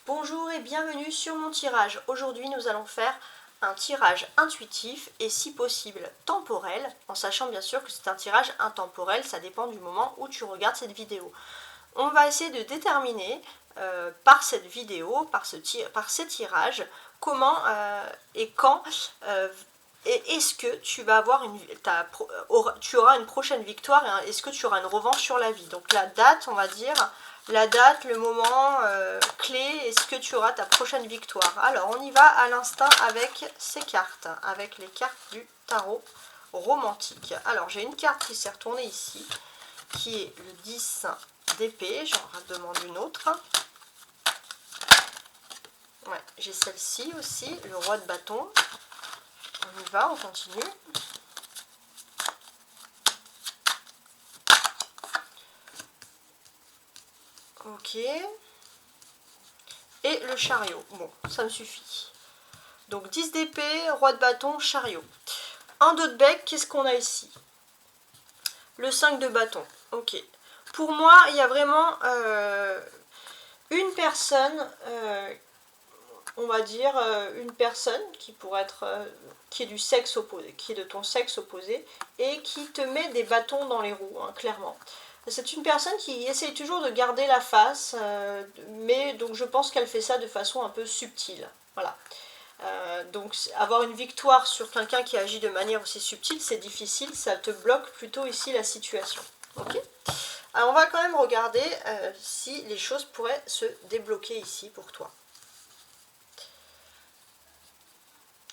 Bonjour et bienvenue sur mon tirage. Aujourd'hui nous allons faire un tirage intuitif et si possible temporel, en sachant bien sûr que c'est un tirage intemporel, ça dépend du moment où tu regardes cette vidéo. On va essayer de déterminer par cette vidéo, par ces tirages, comment et quand et est-ce que tu vas avoir tu auras une prochaine victoire et est-ce que tu auras une revanche sur la vie. Donc la date, on va dire, la date, le moment clé, est-ce que tu auras ta prochaine victoire. Alors on y va à l'instinct avec ces cartes, avec les cartes du tarot romantique. Alors j'ai une carte qui s'est retournée ici, qui est le 10 d'épée, j'en demande une autre. Ouais, j'ai celle-ci aussi, le roi de bâton. On y va, on continue. Ok. Et le chariot. Bon, ça me suffit. Donc 10 d'épée, roi de bâton, chariot. En dos de bec, qu'est-ce qu'on a ici? Le 5 de bâton. Ok. Pour moi, il y a vraiment une personne, on va dire une personne qui pourrait être, qui est du sexe opposé, qui est de ton sexe opposé, et qui te met des bâtons dans les roues, hein, clairement. C'est une personne qui essaye toujours de garder la face, mais donc je pense qu'elle fait ça de façon un peu subtile. Voilà. Donc avoir une victoire sur quelqu'un qui agit de manière aussi subtile, c'est difficile, ça te bloque plutôt ici la situation. Ok. Alors on va quand même regarder si les choses pourraient se débloquer ici pour toi.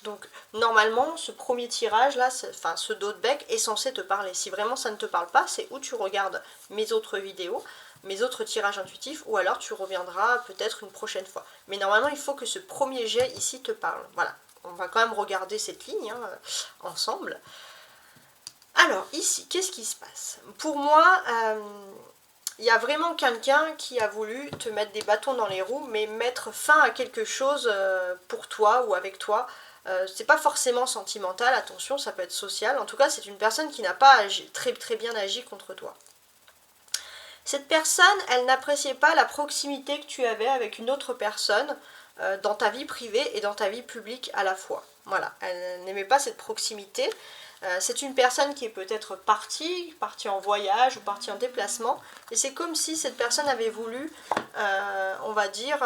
Donc normalement ce premier tirage là, enfin ce dos de bec est censé te parler. Si vraiment ça ne te parle pas, c'est où tu regardes mes autres vidéos, mes autres tirages intuitifs, ou alors tu reviendras peut-être une prochaine fois. Mais normalement il faut que ce premier jet ici te parle. Voilà, on va quand même regarder cette ligne hein, ensemble. Alors ici, qu'est-ce qui se passe? Pour moi, il y a vraiment quelqu'un qui a voulu te mettre des bâtons dans les roues, mais mettre fin à quelque chose pour toi ou avec toi. C'est pas forcément sentimental, attention, ça peut être social. En tout cas, c'est une personne qui n'a pas très bien agi contre toi. Cette personne, elle n'appréciait pas la proximité que tu avais avec une autre personne dans ta vie privée et dans ta vie publique à la fois. Voilà, elle n'aimait pas cette proximité. C'est une personne qui est peut-être partie en voyage ou partie en déplacement. Et c'est comme si cette personne avait voulu, on va dire,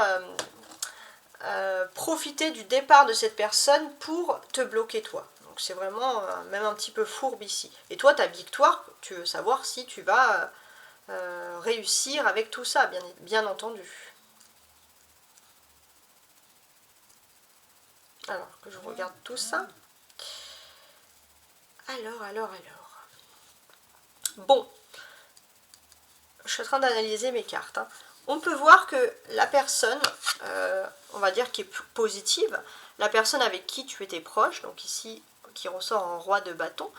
profiter du départ de cette personne pour te bloquer toi. Donc c'est vraiment même un petit peu fourbe ici. Et toi, ta victoire, tu veux savoir si tu vas réussir avec tout ça, bien entendu. Alors que je regarde tout ça. Alors. Bon, je suis en train d'analyser mes cartes. Hein. On peut voir que la personne, on va dire qui est positive, la personne avec qui tu étais proche, donc ici qui ressort en roi de bâton,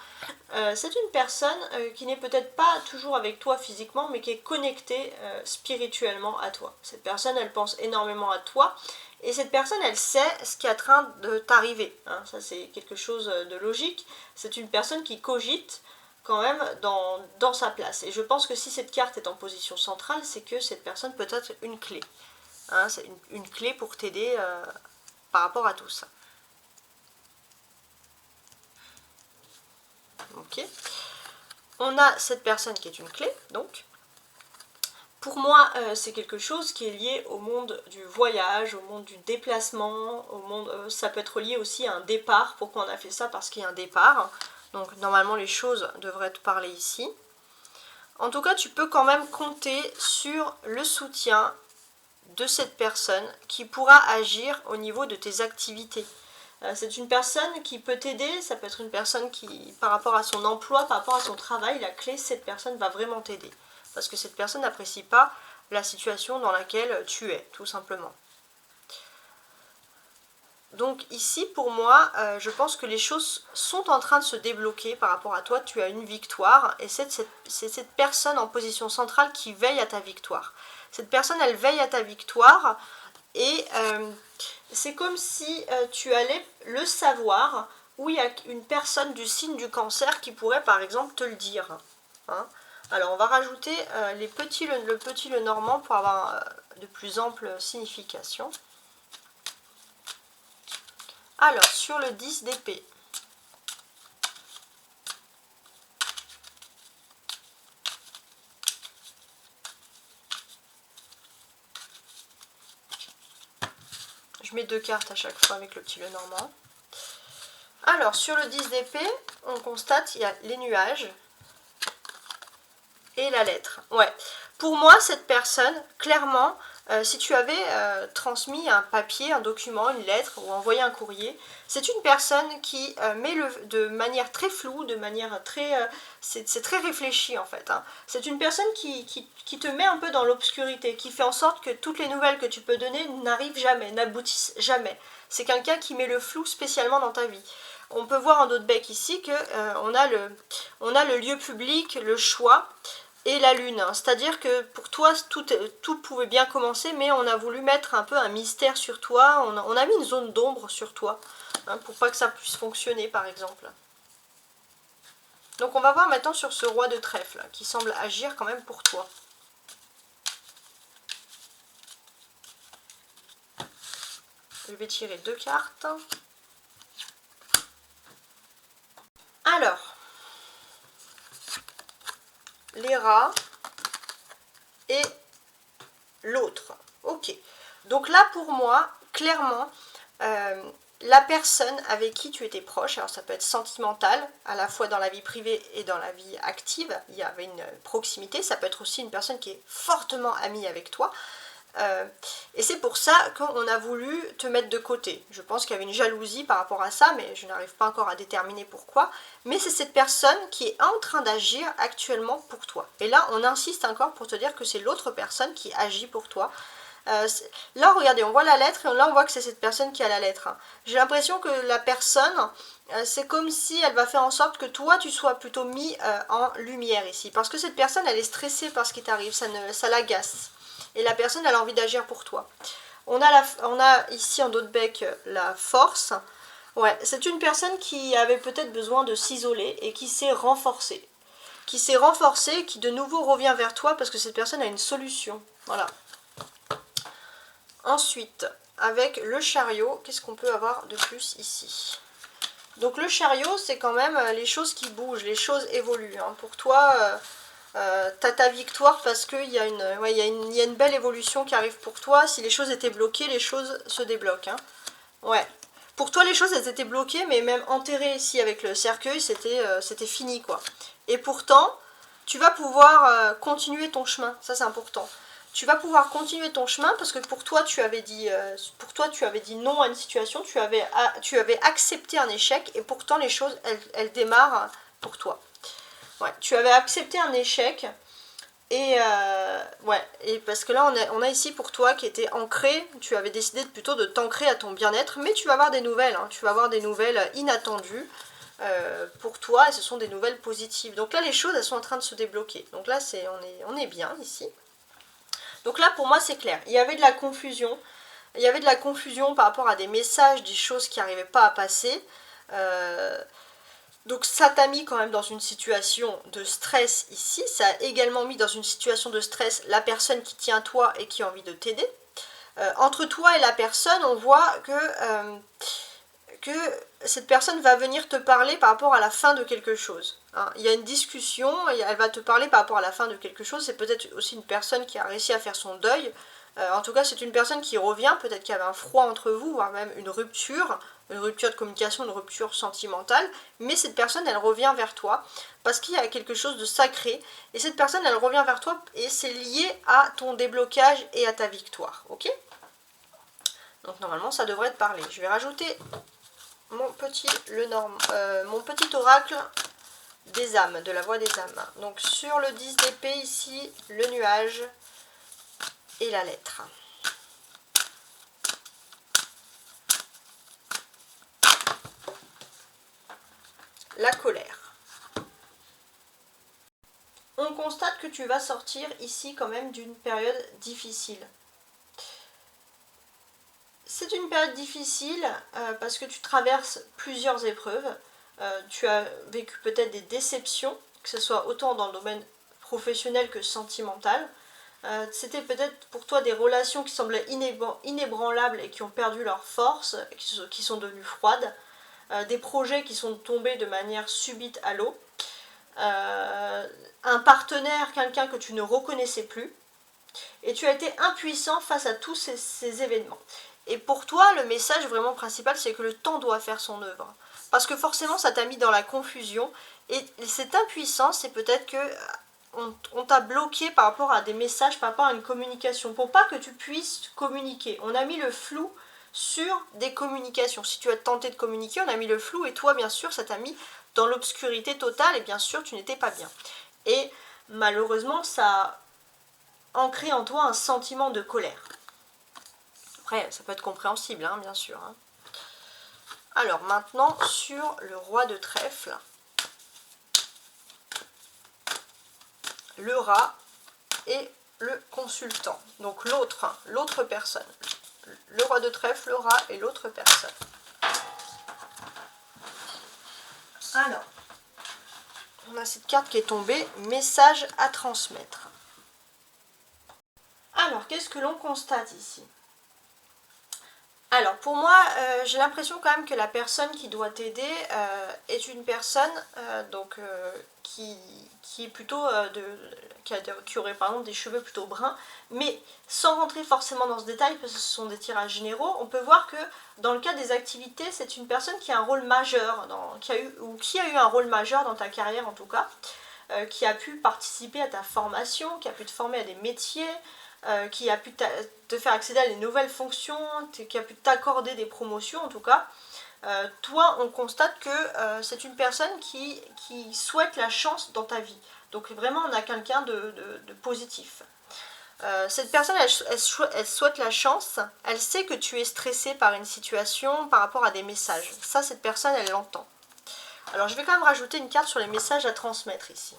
c'est une personne qui n'est peut-être pas toujours avec toi physiquement, mais qui est connectée spirituellement à toi. Cette personne, elle pense énormément à toi, et cette personne, elle sait ce qui est en train de t'arriver. Hein. Ça, c'est quelque chose de logique. C'est une personne qui cogite quand même dans sa place. Et je pense que si cette carte est en position centrale, c'est que cette personne peut être une clé. Hein, c'est une clé pour t'aider par rapport à tout ça. Ok. On a cette personne qui est une clé, donc. Pour moi, c'est quelque chose qui est lié au monde du voyage, au monde du déplacement, au monde, ça peut être lié aussi à un départ. Pourquoi on a fait ça? Parce qu'il y a un départ. Donc normalement les choses devraient te parler ici. En tout cas, tu peux quand même compter sur le soutien de cette personne qui pourra agir au niveau de tes activités. C'est une personne qui peut t'aider, ça peut être une personne qui, par rapport à son emploi, par rapport à son travail, la clé, cette personne va vraiment t'aider. Parce que cette personne n'apprécie pas la situation dans laquelle tu es, tout simplement. Donc ici, pour moi, je pense que les choses sont en train de se débloquer par rapport à toi. Tu as une victoire et c'est cette personne en position centrale qui veille à ta victoire. Cette personne, elle veille à ta victoire et c'est comme si tu allais le savoir où il y a une personne du signe du cancer qui pourrait par exemple te le dire. Hein. Alors on va rajouter le petit le normand pour avoir de plus amples significations. Alors sur le 10 d'épée, je mets 2 cartes à chaque fois avec le petit le normand. Alors sur le 10 d'épée, on constate il y a les nuages et la lettre. Ouais, pour moi cette personne, clairement, si tu avais transmis un papier, un document, une lettre ou envoyé un courrier, c'est une personne qui met de manière très floue, de manière très... c'est très réfléchi en fait. Hein. C'est une personne qui te met un peu dans l'obscurité, qui fait en sorte que toutes les nouvelles que tu peux donner n'arrivent jamais, n'aboutissent jamais. C'est quelqu'un qui met le flou spécialement dans ta vie. On peut voir en dos de bec ici qu'on a le lieu public, le choix et la lune. C'est-à-dire que pour toi, tout pouvait bien commencer, mais on a voulu mettre un peu un mystère sur toi. On a mis une zone d'ombre sur toi, hein, pour pas que ça puisse fonctionner, par exemple. Donc on va voir maintenant sur ce roi de trèfle, là, qui semble agir quand même pour toi. Je vais tirer 2 cartes. Alors, les rats et l'autre. Ok. Donc là, pour moi, clairement, la personne avec qui tu étais proche, alors ça peut être sentimental, à la fois dans la vie privée et dans la vie active, il y avait une proximité, ça peut être aussi une personne qui est fortement amie avec toi, et c'est pour ça qu'on a voulu te mettre de côté. Je pense qu'il y avait une jalousie par rapport à ça, mais je n'arrive pas encore à déterminer pourquoi. Mais c'est cette personne qui est en train d'agir actuellement pour toi. Et là, on insiste encore pour te dire que c'est l'autre personne qui agit pour toi. Là, regardez, on voit la lettre, et là, on voit que c'est cette personne qui a la lettre. Hein. J'ai l'impression que la personne, c'est comme si elle va faire en sorte que toi, tu sois plutôt mis en lumière ici. Parce que cette personne, elle est stressée par ce qui t'arrive, ça l'agace. Et la personne, elle a envie d'agir pour toi. On a ici en dos de bec la force. Ouais, c'est une personne qui avait peut-être besoin de s'isoler et qui s'est renforcée. Qui de nouveau revient vers toi parce que cette personne a une solution. Voilà. Ensuite, avec le chariot, qu'est-ce qu'on peut avoir de plus ici? Donc le chariot, c'est quand même les choses qui bougent, les choses évoluent. Hein. Pour toi, t'as ta victoire parce qu'il y a une belle évolution qui arrive pour toi. Si les choses étaient bloquées, les choses se débloquent. Hein. Ouais. Pour toi, les choses, elles étaient bloquées, mais même enterrées ici avec le cercueil, c'était fini, quoi. Et pourtant, tu vas pouvoir continuer ton chemin. Ça, c'est important. Tu vas pouvoir continuer ton chemin parce que pour toi, tu avais dit non à une situation, tu avais accepté un échec et pourtant les choses, elles démarrent pour toi. Ouais, tu avais accepté un échec et parce que là on a ici pour toi qui était ancré, tu avais décidé plutôt de t'ancrer à ton bien-être, mais tu vas avoir des nouvelles, hein, tu vas avoir des nouvelles inattendues pour toi et ce sont des nouvelles positives. Donc là les choses elles sont en train de se débloquer. Donc là on est bien ici. Donc là pour moi c'est clair, il y avait de la confusion. Il y avait de la confusion par rapport à des messages, des choses qui n'arrivaient pas à passer. Donc ça t'a mis quand même dans une situation de stress ici. Ça a également mis dans une situation de stress la personne qui tient à toi et qui a envie de t'aider. Entre toi et la personne, on voit que cette personne va venir te parler par rapport à la fin de quelque chose. Hein. Il y a une discussion, elle va te parler par rapport à la fin de quelque chose. C'est peut-être aussi une personne qui a réussi à faire son deuil. En tout cas, c'est une personne qui revient. Peut-être qu'il y avait un froid entre vous, voire même une rupture de communication, une rupture sentimentale. Mais cette personne, elle revient vers toi parce qu'il y a quelque chose de sacré. Et cette personne, elle revient vers toi et c'est lié à ton déblocage et à ta victoire. Ok ? Donc normalement, ça devrait te parler. Je vais rajouter mon petit oracle des âmes, de la voix des âmes. Donc sur le 10 d'épée ici, le nuage et la lettre. La colère. On constate que tu vas sortir ici quand même d'une période difficile. C'est une période difficile parce que tu traverses plusieurs épreuves. Tu as vécu peut-être des déceptions, que ce soit autant dans le domaine professionnelles que sentimentales. C'était peut-être pour toi des relations qui semblaient inébranlables et qui ont perdu leur force, qui sont devenues froides. Des projets qui sont tombés de manière subite à l'eau. Un partenaire, quelqu'un que tu ne reconnaissais plus. Et tu as été impuissant face à tous ces événements. Et pour toi, le message vraiment principal, c'est que le temps doit faire son œuvre. Parce que forcément, ça t'a mis dans la confusion. Et cette impuissance, c'est peut-être que on t'a bloqué par rapport à des messages, par rapport à une communication, pour pas que tu puisses communiquer. On a mis le flou sur des communications. Si tu as tenté de communiquer, on a mis le flou, et toi, bien sûr, ça t'a mis dans l'obscurité totale, et bien sûr, tu n'étais pas bien. Et malheureusement, ça a ancré en toi un sentiment de colère. Après, ça peut être compréhensible, hein, bien sûr. Hein. Alors, maintenant, sur le roi de trèfle, le rat et le consultant. Donc l'autre personne. Le roi de trèfle, le rat et l'autre personne. Alors, on a cette carte qui est tombée, message à transmettre. Alors, qu'est-ce que l'on constate ici? Alors, pour moi, j'ai l'impression quand même que la personne qui doit t'aider est une personne qui est plutôt qui aurait par exemple des cheveux plutôt bruns, mais sans rentrer forcément dans ce détail, parce que ce sont des tirages généraux, on peut voir que dans le cas des activités, c'est une personne qui a un rôle majeur, qui a eu un rôle majeur dans ta carrière en tout cas, qui a pu participer à ta formation, qui a pu te former à des métiers, qui a pu te faire accéder à des nouvelles fonctions, qui a pu t'accorder des promotions en tout cas. Toi, on constate que c'est une personne qui souhaite la chance dans ta vie. Donc vraiment, on a quelqu'un de positif. Cette personne, elle souhaite la chance, elle sait que tu es stressé par une situation, par rapport à des messages. Ça, cette personne, elle l'entend. Alors, je vais quand même rajouter une carte sur les messages à transmettre ici.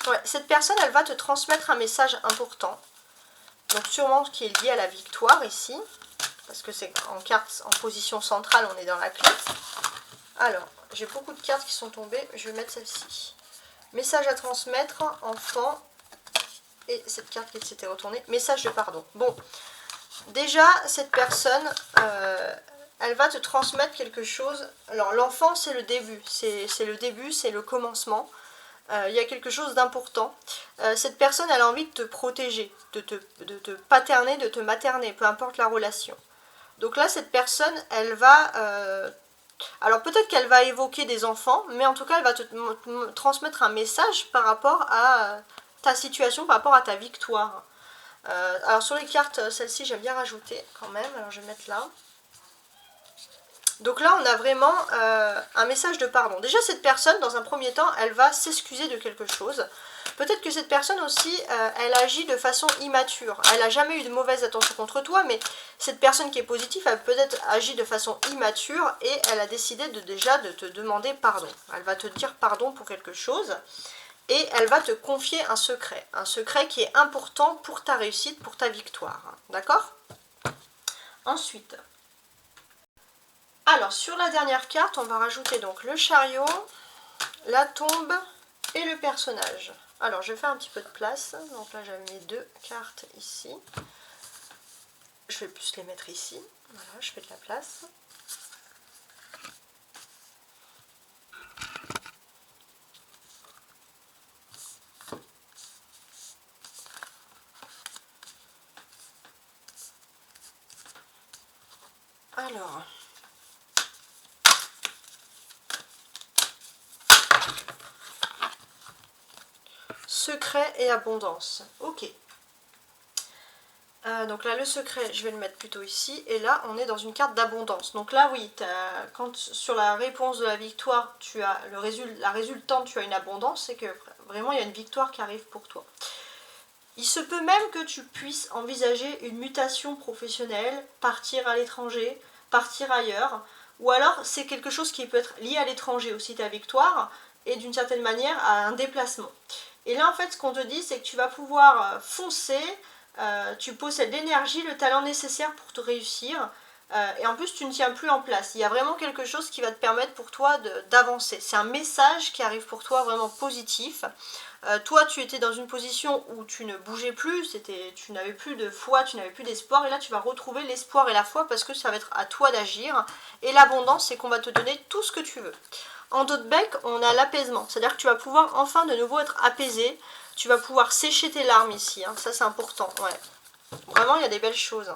Ouais, cette personne, elle va te transmettre un message important. Donc sûrement qui est lié à la victoire ici. Parce que c'est en carte, en position centrale, on est dans la clé. Alors, j'ai beaucoup de cartes qui sont tombées. Je vais mettre celle-ci. Message à transmettre, enfant. Et cette carte qui s'était retournée. Message de pardon. Bon, déjà, cette personne, elle va te transmettre quelque chose. Alors, l'enfant, c'est le début. C'est le début, c'est le commencement. Il y a quelque chose d'important. Cette personne, elle a envie de te protéger, de te paterner, de te materner, peu importe la relation. Donc là, cette personne, elle va... alors peut-être qu'elle va évoquer des enfants, mais en tout cas, elle va te transmettre un message par rapport à ta situation, par rapport à ta victoire. Alors sur les cartes, celle-ci, j'aime bien rajouter quand même. Alors je vais mettre là. Donc là, on a vraiment un message de pardon. Déjà, cette personne, dans un premier temps, elle va s'excuser de quelque chose. Peut-être que cette personne aussi, elle agit de façon immature. Elle n'a jamais eu de mauvaise attention contre toi, mais cette personne qui est positive, elle peut-être agit de façon immature et elle a décidé déjà de te demander pardon. Elle va te dire pardon pour quelque chose et elle va te confier un secret qui est important pour ta réussite, pour ta victoire. D'accord? Ensuite... Alors, sur la dernière carte, on va rajouter donc le chariot, la tombe et le personnage. Alors, je vais faire un petit peu de place. Donc là, j'avais mes deux cartes ici. Je vais plus les mettre ici. Voilà, je fais de la place. Alors... secret et abondance. Ok. Donc là, le secret, je vais le mettre plutôt ici. Et là, on est dans une carte d'abondance. Donc là, oui, quand sur la réponse de la victoire, tu as la résultante, tu as une abondance. C'est que vraiment, il y a une victoire qui arrive pour toi. Il se peut même que tu puisses envisager une mutation professionnelle, partir à l'étranger, partir ailleurs. Ou alors, c'est quelque chose qui peut être lié à l'étranger aussi, ta victoire, et d'une certaine manière à un déplacement. Et là, en fait, ce qu'on te dit, c'est que tu vas pouvoir foncer, tu possèdes l'énergie, le talent nécessaire pour te réussir. Et en plus tu ne tiens plus en place. Il y a vraiment quelque chose qui va te permettre pour toi d'avancer. C'est un message qui arrive pour toi vraiment positif. Toi tu étais dans une position où tu ne bougeais plus, tu n'avais plus de foi, tu n'avais plus d'espoir, et là tu vas retrouver l'espoir et la foi parce que ça va être à toi d'agir. Et l'abondance, c'est qu'on va te donner tout ce que tu veux. En dos de bec, on a l'apaisement, c'est-à-dire que tu vas pouvoir enfin de nouveau être apaisé, tu vas pouvoir sécher tes larmes ici, hein. Ça c'est important, ouais. Vraiment il y a des belles choses.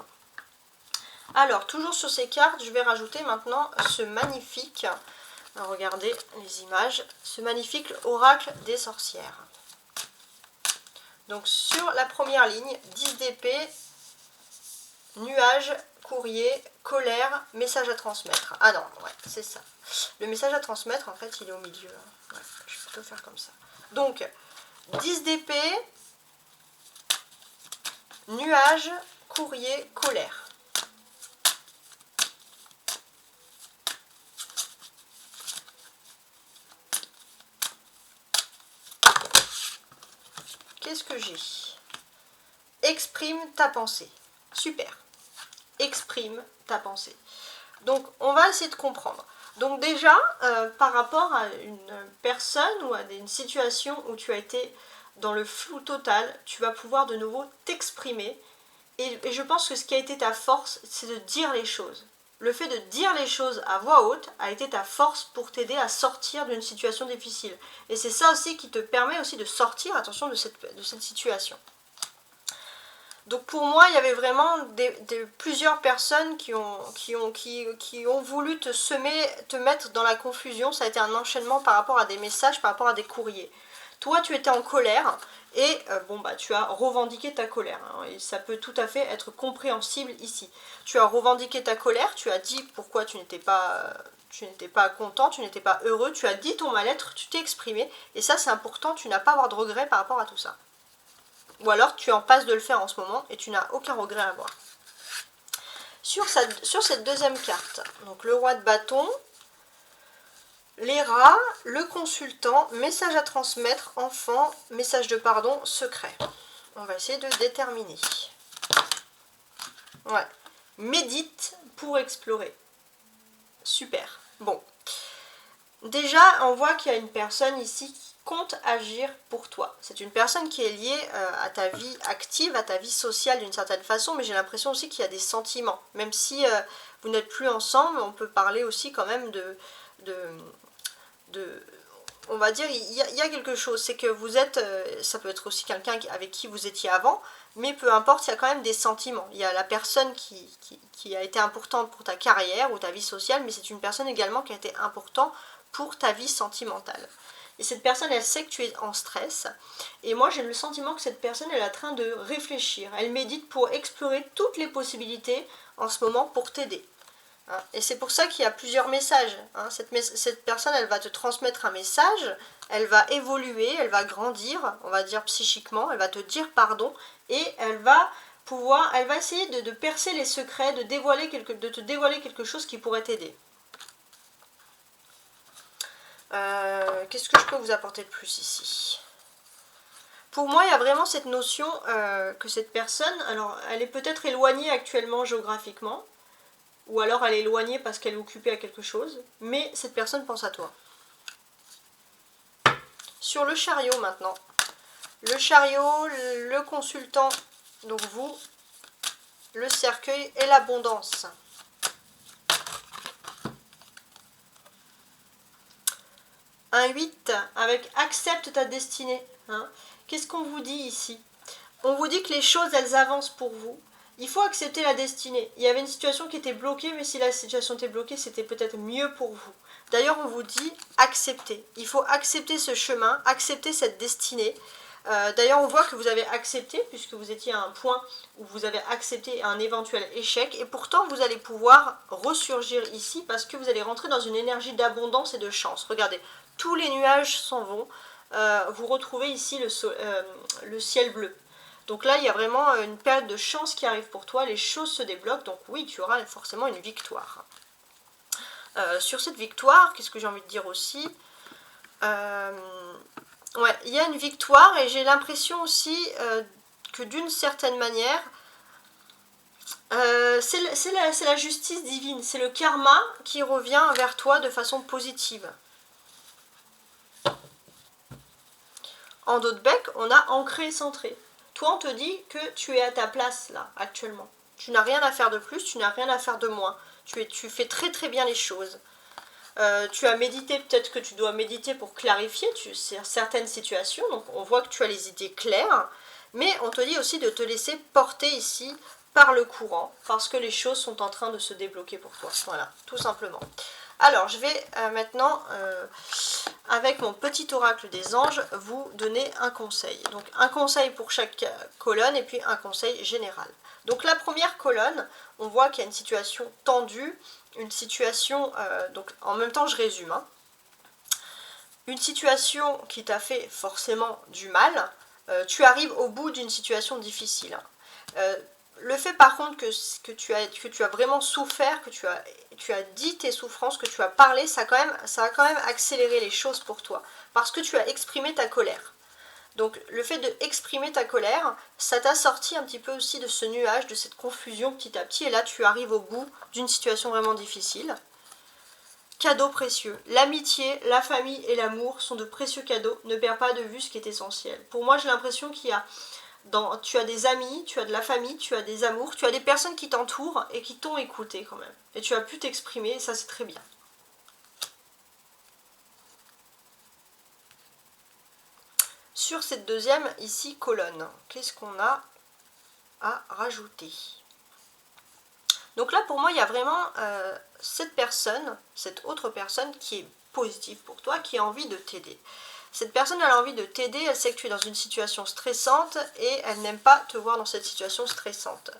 Alors, toujours sur ces cartes, je vais rajouter maintenant ce magnifique, regardez les images, ce magnifique oracle des sorcières. Donc sur la première ligne, 10 d'épée, nuage, courrier, colère, message à transmettre. Ah non, ouais, c'est ça. Le message à transmettre, en fait, il est au milieu. Ouais, je vais plutôt faire comme ça. Donc, 10 d'épée, nuage, courrier, colère. Qu'est-ce que j'ai? Exprime ta pensée. Super. Exprime ta pensée. Donc, on va essayer de comprendre. Donc déjà, par rapport à une personne ou à une situation où tu as été dans le flou total, tu vas pouvoir de nouveau t'exprimer. Et je pense que ce qui a été ta force, c'est de dire les choses. Le fait de dire les choses à voix haute a été ta force pour t'aider à sortir d'une situation difficile. Et c'est ça aussi qui te permet aussi de sortir, attention, de cette situation. Donc pour moi, il y avait vraiment plusieurs personnes qui ont voulu te semer, te mettre dans la confusion. Ça a été un enchaînement par rapport à des messages, par rapport à des courriers. Toi, tu étais en colère et bon bah tu as revendiqué ta colère, hein, et ça peut tout à fait être compréhensible ici. Tu as revendiqué ta colère, tu as dit pourquoi tu n'étais pas content, tu n'étais pas heureux, tu as dit ton mal-être, tu t'es exprimé, et ça c'est important, tu n'as pas à avoir de regrets par rapport à tout ça. Ou alors tu es en passe de le faire en ce moment et tu n'as aucun regret à avoir. Sur cette deuxième carte, donc le roi de bâton, les rats, le consultant, message à transmettre, enfant, message de pardon, secret. On va essayer de déterminer. Ouais. Médite pour explorer. Super. Bon. Déjà, on voit qu'il y a une personne ici qui compte agir pour toi. C'est une personne qui est liée à ta vie active, à ta vie sociale d'une certaine façon, mais j'ai l'impression aussi qu'il y a des sentiments. Même si vous n'êtes plus ensemble, on peut parler aussi quand même on va dire, il y a quelque chose, c'est que vous êtes, ça peut être aussi quelqu'un avec qui vous étiez avant, mais peu importe, il y a quand même des sentiments. Il y a la personne qui a été importante pour ta carrière ou ta vie sociale, mais c'est une personne également qui a été importante pour ta vie sentimentale. Et cette personne, elle sait que tu es en stress, et moi j'ai le sentiment que cette personne, elle est en train de réfléchir, elle médite pour explorer toutes les possibilités en ce moment pour t'aider. Et c'est pour ça qu'il y a plusieurs messages. Cette personne, elle va te transmettre un message, elle va évoluer, elle va grandir, on va dire psychiquement, elle va te dire pardon, et elle va essayer de percer les secrets, de te dévoiler quelque chose qui pourrait t'aider. Qu'est-ce que je peux vous apporter de plus ici? Pour moi, il y a vraiment cette notion que cette personne, alors elle est peut-être éloignée actuellement géographiquement, ou alors elle est éloignée parce qu'elle est occupée à quelque chose, mais cette personne pense à toi. Sur le chariot maintenant. Le chariot, le consultant, donc vous, le cercueil et l'abondance. Un 8 avec accepte ta destinée. Qu'est-ce qu'on vous dit ici? On vous dit que les choses, elles avancent pour vous. Il faut accepter la destinée. Il y avait une situation qui était bloquée, mais si la situation était bloquée, c'était peut-être mieux pour vous. D'ailleurs, on vous dit accepter. Il faut accepter ce chemin, accepter cette destinée. D'ailleurs, on voit que vous avez accepté, puisque vous étiez à un point où vous avez accepté un éventuel échec. Et pourtant, vous allez pouvoir ressurgir ici, parce que vous allez rentrer dans une énergie d'abondance et de chance. Regardez, tous les nuages s'en vont. Vous retrouvez ici le ciel bleu. Donc là, il y a vraiment une période de chance qui arrive pour toi, les choses se débloquent, donc oui, tu auras forcément une victoire. Sur cette victoire, qu'est-ce que j'ai envie de dire aussi? Ouais, il y a une victoire et j'ai l'impression aussi que d'une certaine manière, C'est la justice divine, c'est le karma qui revient vers toi de façon positive. En dos de bec, on a ancré et centré. Toi, on te dit que tu es à ta place là, actuellement. Tu n'as rien à faire de plus, tu n'as rien à faire de moins. Tu fais très très bien les choses. Tu as médité, peut-être que tu dois méditer pour clarifier certaines situations. Donc on voit que tu as les idées claires. Mais on te dit aussi de te laisser porter ici par le courant, parce que les choses sont en train de se débloquer pour toi. Voilà, tout simplement. Alors, je vais maintenant, avec mon petit oracle des anges, vous donner un conseil. Donc, un conseil pour chaque colonne et puis un conseil général. Donc, la première colonne, on voit qu'il y a une situation tendue, une situation... donc, en même temps, je résume. Hein, une situation qui t'a fait forcément du mal. Tu arrives au bout d'une situation difficile. Le fait par contre que tu as vraiment souffert, que tu as dit tes souffrances, que tu as parlé, ça a quand même accéléré les choses pour toi. Parce que tu as exprimé ta colère. Donc le fait d'exprimer ta colère, ça t'a sorti un petit peu aussi de ce nuage, de cette confusion petit à petit. Et là tu arrives au bout d'une situation vraiment difficile. Cadeaux précieux. L'amitié, la famille et l'amour sont de précieux cadeaux. Ne perds pas de vue ce qui est essentiel. Pour moi, j'ai l'impression qu'il y a... tu as des amis, tu as de la famille, tu as des amours, tu as des personnes qui t'entourent et qui t'ont écouté quand même. Et tu as pu t'exprimer, et ça c'est très bien. Sur cette deuxième, ici, colonne, qu'est-ce qu'on a à rajouter? Donc là, pour moi, il y a vraiment cette autre personne qui est positive pour toi, qui a envie de t'aider. Cette personne, elle a envie de t'aider, elle sait que tu es dans une situation stressante et elle n'aime pas te voir dans cette situation stressante.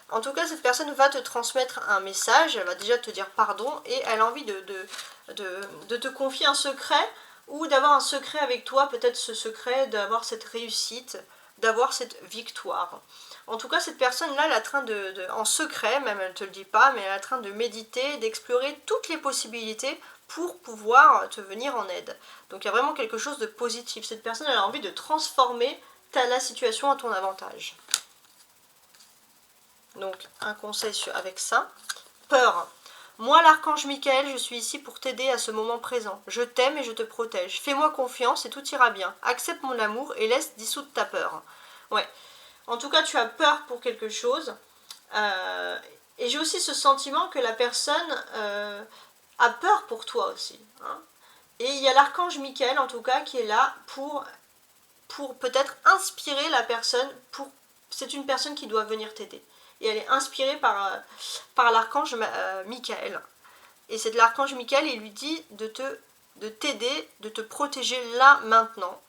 En tout cas, cette personne va te transmettre un message, elle va déjà te dire pardon et elle a envie de te confier un secret ou d'avoir un secret avec toi, peut-être ce secret, d'avoir cette réussite, d'avoir cette victoire. En tout cas, cette personne-là, elle est en train en secret, même elle ne te le dit pas, mais elle est en train de méditer, d'explorer toutes les possibilités pour pouvoir te venir en aide. Donc il y a vraiment quelque chose de positif. Cette personne, elle a envie de transformer la situation à ton avantage. Donc un conseil avec ça. Peur. Moi, l'archange Michael, je suis ici pour t'aider à ce moment présent. Je t'aime et je te protège. Fais-moi confiance et tout ira bien. Accepte mon amour et laisse dissoudre ta peur. Ouais. En tout cas, tu as peur pour quelque chose. Et j'ai aussi ce sentiment que la personne a peur pour toi aussi. Hein. Et il y a l'archange Michael, en tout cas, qui est là pour peut-être inspirer la personne. C'est une personne qui doit venir t'aider. Et elle est inspirée par l'archange Michael. Et c'est de l'archange Michael, il lui dit de t'aider, de te protéger là, maintenant.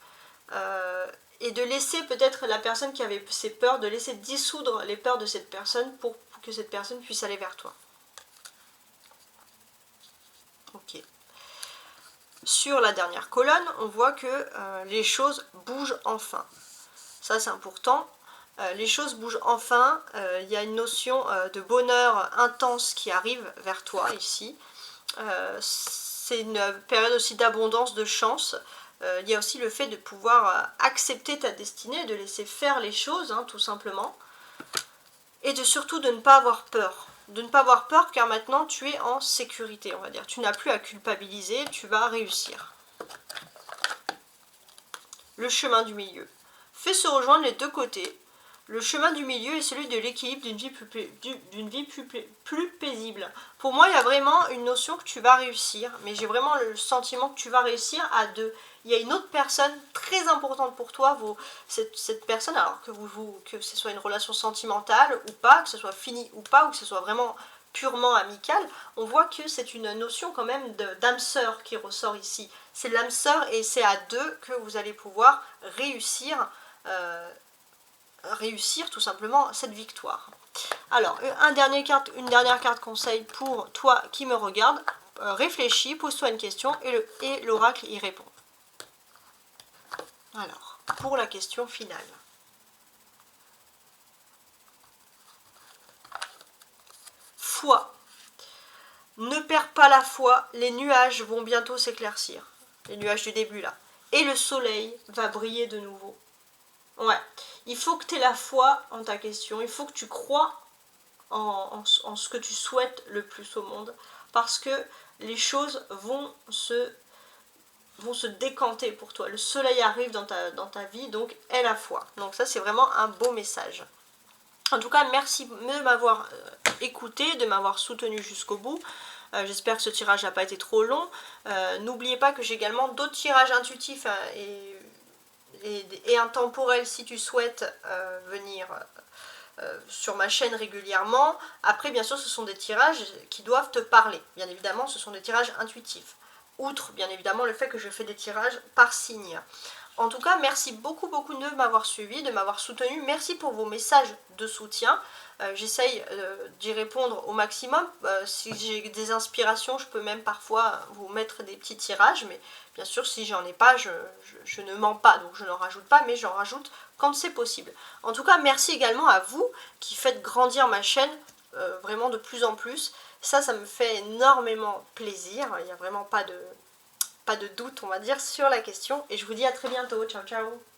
Et de laisser peut-être la personne qui avait ses peurs, de laisser dissoudre les peurs de cette personne pour que cette personne puisse aller vers toi. Ok. Sur la dernière colonne, on voit que les choses bougent enfin. Ça, c'est important. Les choses bougent enfin. Il y a une notion de bonheur intense qui arrive vers toi ici. C'est une période aussi d'abondance, de chance. Il y a aussi le fait de pouvoir accepter ta destinée, de laisser faire les choses, hein, tout simplement. Et surtout de ne pas avoir peur. De ne pas avoir peur car maintenant tu es en sécurité, on va dire. Tu n'as plus à culpabiliser, tu vas réussir. Le chemin du milieu. Fais se rejoindre les deux côtés. Le chemin du milieu est celui de l'équilibre d'une vie plus paisible. Pour moi, il y a vraiment une notion que tu vas réussir, mais j'ai vraiment le sentiment que tu vas réussir à deux. Il y a une autre personne très importante pour toi, cette personne, alors que ce soit une relation sentimentale ou pas, que ce soit fini ou pas, ou que ce soit vraiment purement amical, on voit que c'est une notion quand même d'âme sœur qui ressort ici. C'est l'âme sœur et c'est à deux que vous allez pouvoir réussir tout simplement cette victoire. Alors, une dernière carte conseil pour toi qui me regarde. Réfléchis, pose-toi une question et l'oracle y répond. Alors, pour la question finale. Foi. Ne perds pas la foi, les nuages vont bientôt s'éclaircir. Les nuages du début là. Et le soleil va briller de nouveau. Ouais, il faut que tu aies la foi en ta question, il faut que tu crois en ce que tu souhaites le plus au monde, parce que les choses vont se décanter pour toi. Le soleil arrive dans ta vie, donc aie la foi. Donc ça, c'est vraiment un beau message. En tout cas, merci de m'avoir écouté, de m'avoir soutenu jusqu'au bout. J'espère que ce tirage n'a pas été trop long. N'oubliez pas que j'ai également d'autres tirages intuitifs et intemporels si tu souhaites venir sur ma chaîne régulièrement. Après, bien sûr, ce sont des tirages qui doivent te parler. Bien évidemment, ce sont des tirages intuitifs. Outre, bien évidemment, le fait que je fais des tirages par signe. En tout cas, merci beaucoup de m'avoir suivi, de m'avoir soutenu. Merci pour vos messages de soutien. J'essaye d'y répondre au maximum. Si j'ai des inspirations, je peux même parfois vous mettre des petits tirages. Mais bien sûr, si j'en ai pas, je ne mens pas. Donc je n'en rajoute pas, mais j'en rajoute quand c'est possible. En tout cas, merci également à vous qui faites grandir ma chaîne vraiment de plus en plus. Ça me fait énormément plaisir. Il n'y a vraiment pas de doute, on va dire, sur la question. Et je vous dis à très bientôt. Ciao, ciao.